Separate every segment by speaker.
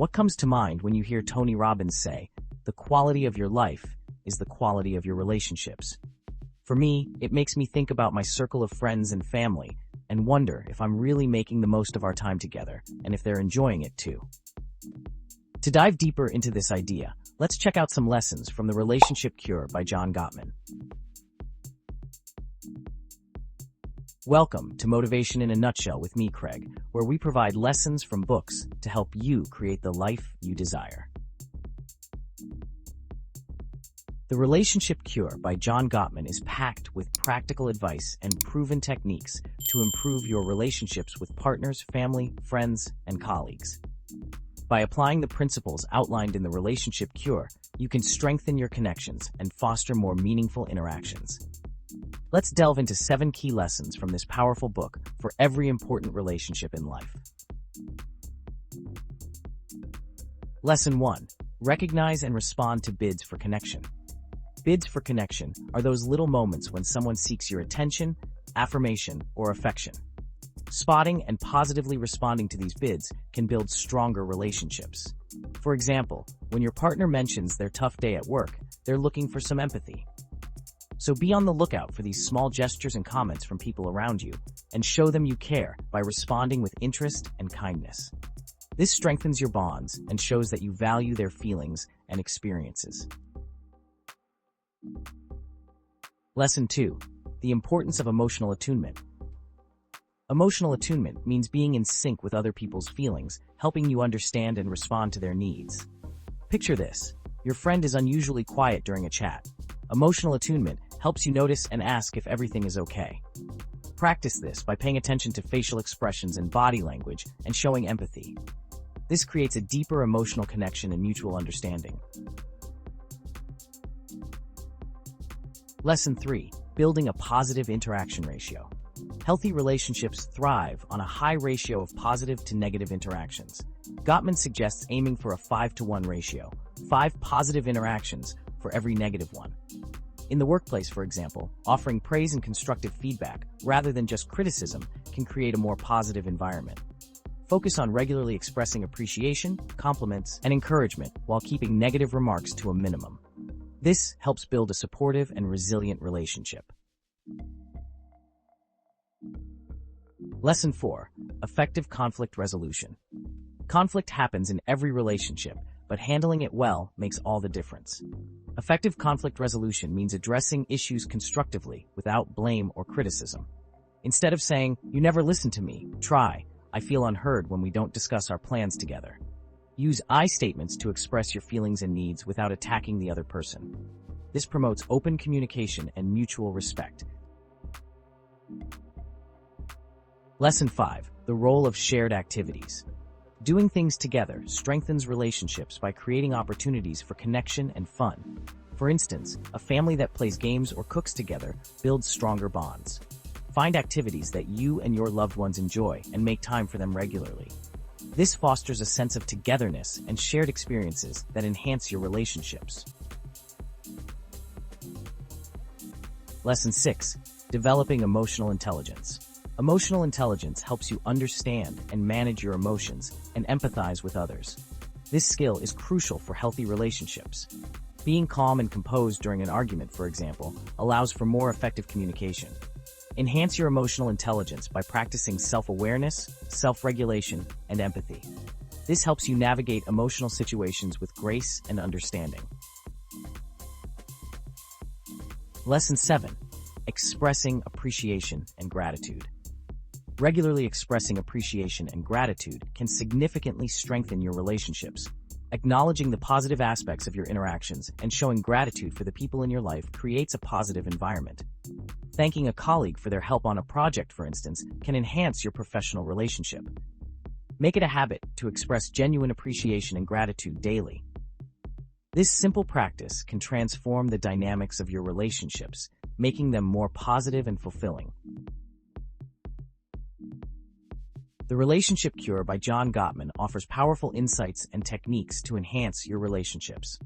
Speaker 1: What comes to mind when you hear Tony Robbins say, "The quality of your life is the quality of your relationships"? For me, it makes me think about my circle of friends and family and wonder if I'm really making the most of our time together and if they're enjoying it too. To dive deeper into this idea, let's check out some lessons from The Relationship Cure by John Gottman. Welcome to Motivation in a Nutshell with me, Craig, where we provide lessons from books to help you create the life you desire. The Relationship Cure by John Gottman is packed with practical advice and proven techniques to improve your relationships with partners, family, friends, and colleagues. By applying the principles outlined in The Relationship Cure, you can strengthen your connections and foster more meaningful interactions. Let's delve into 7 key lessons from this powerful book for every important relationship in life. Lesson 1. Recognize and respond to bids for connection. Bids for connection are those little moments when someone seeks your attention, affirmation, or affection. Spotting and positively responding to these bids can build stronger relationships. For example, when your partner mentions their tough day at work, they're looking for some empathy. So be on the lookout for these small gestures and comments from people around you, and show them you care by responding with interest and kindness. This strengthens your bonds and shows that you value their feelings and experiences. Lesson 2. The importance of emotional attunement. Emotional attunement means being in sync with other people's feelings, helping you understand and respond to their needs. Picture this. Your friend is unusually quiet during a chat. Emotional attunement helps you notice and ask if everything is okay. Practice this by paying attention to facial expressions and body language and showing empathy. This creates a deeper emotional connection and mutual understanding. Lesson 3. Building a positive interaction ratio. Healthy relationships thrive on a high ratio of positive to negative interactions. Gottman suggests aiming for a 5-to-1 ratio, 5 positive interactions for every negative one. In the workplace, for example, offering praise and constructive feedback rather than just criticism can create a more positive environment. Focus on regularly expressing appreciation, compliments, and encouragement while keeping negative remarks to a minimum. This helps build a supportive and resilient relationship. Lesson 4. Effective conflict resolution. Conflict happens in every relationship, but handling it well makes all the difference. Effective conflict resolution means addressing issues constructively without blame or criticism. Instead of saying, "You never listen to me," try, "I feel unheard when we don't discuss our plans together." Use I statements to express your feelings and needs without attacking the other person. This promotes open communication and mutual respect. Lesson 5. The role of shared activities. Doing things together strengthens relationships by creating opportunities for connection and fun. For instance, a family that plays games or cooks together builds stronger bonds. Find activities that you and your loved ones enjoy and make time for them regularly. This fosters a sense of togetherness and shared experiences that enhance your relationships. Lesson 6. Developing emotional intelligence. Emotional intelligence helps you understand and manage your emotions and empathize with others. This skill is crucial for healthy relationships. Being calm and composed during an argument, for example, allows for more effective communication. Enhance your emotional intelligence by practicing self-awareness, self-regulation, and empathy. This helps you navigate emotional situations with grace and understanding. Lesson 7. Expressing appreciation and gratitude. Regularly expressing appreciation and gratitude can significantly strengthen your relationships. Acknowledging the positive aspects of your interactions and showing gratitude for the people in your life creates a positive environment. Thanking a colleague for their help on a project, for instance, can enhance your professional relationship. Make it a habit to express genuine appreciation and gratitude daily. This simple practice can transform the dynamics of your relationships, making them more positive and fulfilling. The Relationship Cure by John Gottman offers powerful insights and techniques to enhance your relationships.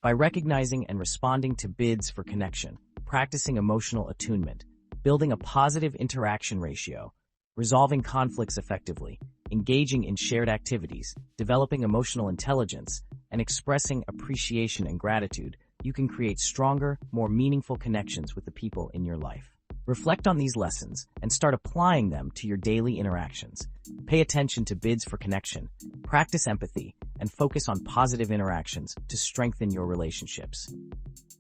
Speaker 1: By recognizing and responding to bids for connection, practicing emotional attunement, building a positive interaction ratio, resolving conflicts effectively, engaging in shared activities, developing emotional intelligence, and expressing appreciation and gratitude, you can create stronger, more meaningful connections with the people in your life. Reflect on these lessons and start applying them to your daily interactions. Pay attention to bids for connection, practice empathy, and focus on positive interactions to strengthen your relationships.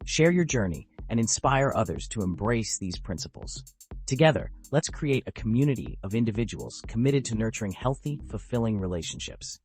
Speaker 1: Share your journey and inspire others to embrace these principles. Together, let's create a community of individuals committed to nurturing healthy, fulfilling relationships.